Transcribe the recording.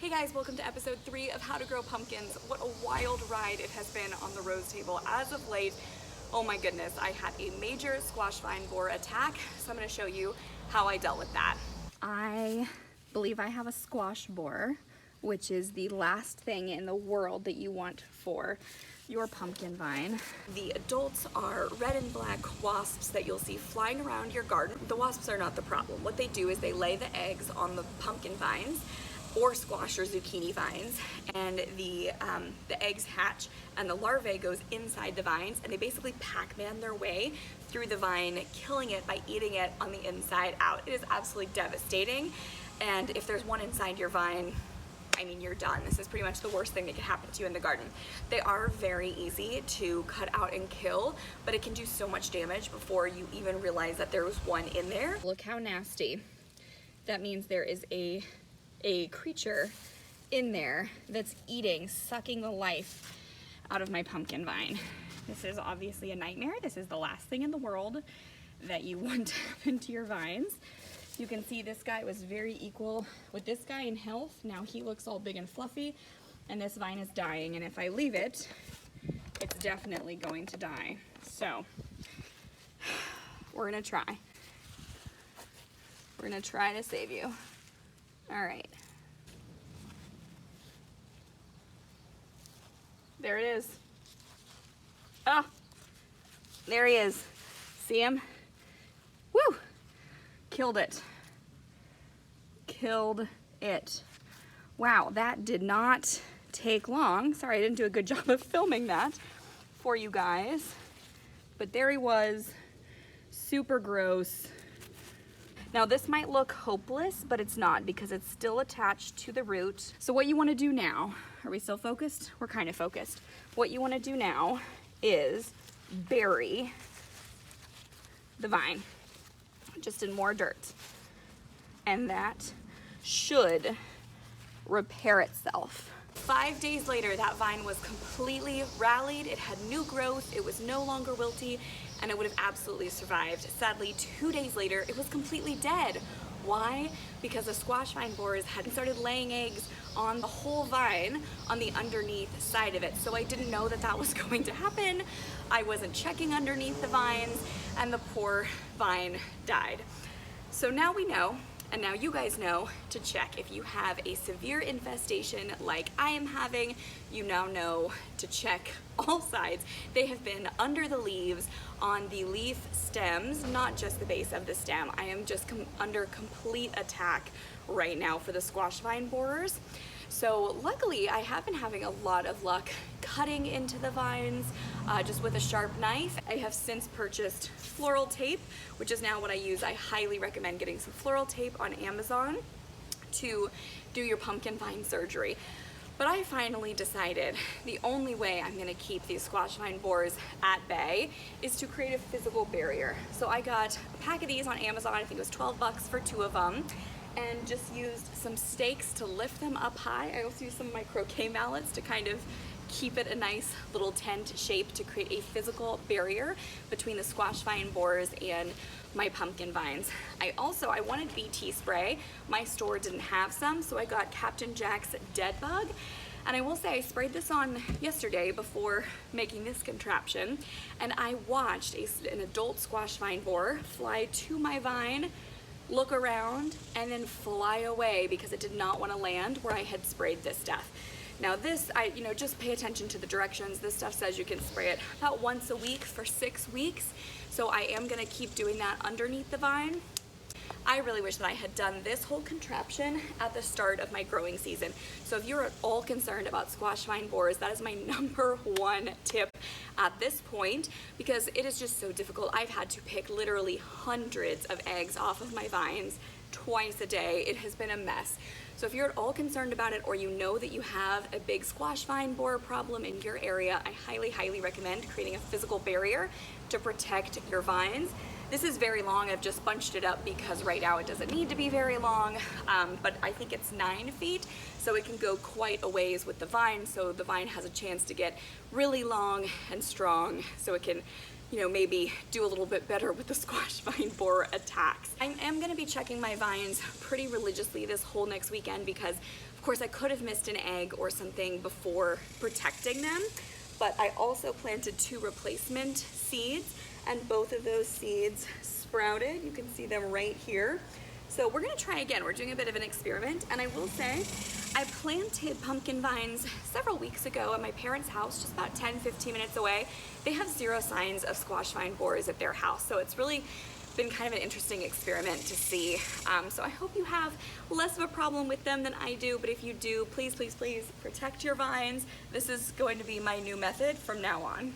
Hey guys, welcome to episode 3 of How to Grow Pumpkins. What a wild ride it has been on the rose table as of late. Oh my goodness, I had a major squash vine borer attack, so I'm going to show you how I dealt with that. I believe I have a squash borer, which is the last thing in the world that you want for your pumpkin vine. The adults are red and black wasps that you'll see flying around your garden. The wasps are not the problem. What they do is they lay the eggs on the pumpkin vines or squash or zucchini vines, and the eggs hatch and the larvae goes inside the vines, and they basically Pac-Man their way through the vine, killing it by eating it on the inside out. It is absolutely devastating, and if there's one inside your vine, I mean, you're done. This is pretty much the worst thing that could happen to you in the garden. They are very easy to cut out and kill, but it can do so much damage before you even realize that there was one in there. Look how nasty. That means there is a creature in there that's eating, sucking the life out of my pumpkin vine. This is obviously a nightmare. This is the last thing in the world that you want to happen to your vines. You can see this guy was very equal with this guy in health. Now he looks all big and fluffy, and this vine is dying, and if I leave it, it's definitely going to die. So we're gonna try. We're gonna try to save you. All right. There it is. Oh, there he is. See him? Woo! Killed it. Killed it. Wow, that did not take long. Sorry, I didn't do a good job of filming that for you guys. But there he was. Super gross. Now this might look hopeless, but it's not, because it's still attached to the root. So what you want to do now, are we still focused? We're kind of focused. What you want to do now is bury the vine just in more dirt. And that should repair itself. 5 days later, that vine was completely rallied. It had new growth. It was no longer wilty, and it would have absolutely survived. Sadly, 2 days later, it was completely dead. Why? Because the squash vine borers had started laying eggs on the whole vine on the underneath side of it. So I didn't know that that was going to happen. I wasn't checking underneath the vines, and the poor vine died. So now we know, and now you guys know, to check. If you have a severe infestation like I am having, you now know to check all sides. They have been under the leaves, on the leaf stems, not just the base of the stem. I am just under complete attack right now for the squash vine borers. So luckily I have been having a lot of luck cutting into the vines just with a sharp knife. I have since purchased floral tape, which is now what I use. I highly recommend getting some floral tape on Amazon to do your pumpkin vine surgery. But I finally decided the only way I'm gonna keep these squash vine borers at bay is to create a physical barrier. So I got a pack of these on Amazon. I think it was 12 bucks for 2 of them, and just used some stakes to lift them up high. I also used some of my croquet mallets to kind of keep it a nice little tent shape to create a physical barrier between the squash vine borers and my pumpkin vines. I wanted BT spray. My store didn't have some, so I got Captain Jack's Dead Bug. And I will say, I sprayed this on yesterday before making this contraption, and I watched an adult squash vine borer fly to my vine, look around, and then fly away because it did not want to land where I had sprayed this stuff. Now this, just pay attention to the directions. This stuff says you can spray it about once a week for 6 weeks. So I am gonna keep doing that underneath the vine. I really wish that I had done this whole contraption at the start of my growing season. So if you're at all concerned about squash vine borers, that is my #1 tip at this point, because it is just so difficult. I've had to pick literally hundreds of eggs off of my vines twice a day. It has been a mess. So if you're at all concerned about it, or you know that you have a big squash vine borer problem in your area, I highly, highly recommend creating a physical barrier to protect your vines. This is very long. I've just bunched it up because right now it doesn't need to be very long, but I think it's 9 feet, so it can go quite a ways with the vine, so the vine has a chance to get really long and strong, so it can you know, maybe do a little bit better with the squash vine borer attacks. I am gonna be checking my vines pretty religiously this whole next weekend because of course I could have missed an egg or something before protecting them, but I also planted 2 replacement seeds and both of those seeds sprouted. You can see them right here. So we're gonna try again. We're doing a bit of an experiment, and I will say, I planted pumpkin vines several weeks ago at my parents' house, just about 10-15 minutes away. They have 0 signs of squash vine borers at their house, so it's really been kind of an interesting experiment to see. So I hope you have less of a problem with them than I do, but if you do, please, please, please protect your vines. This is going to be my new method from now on.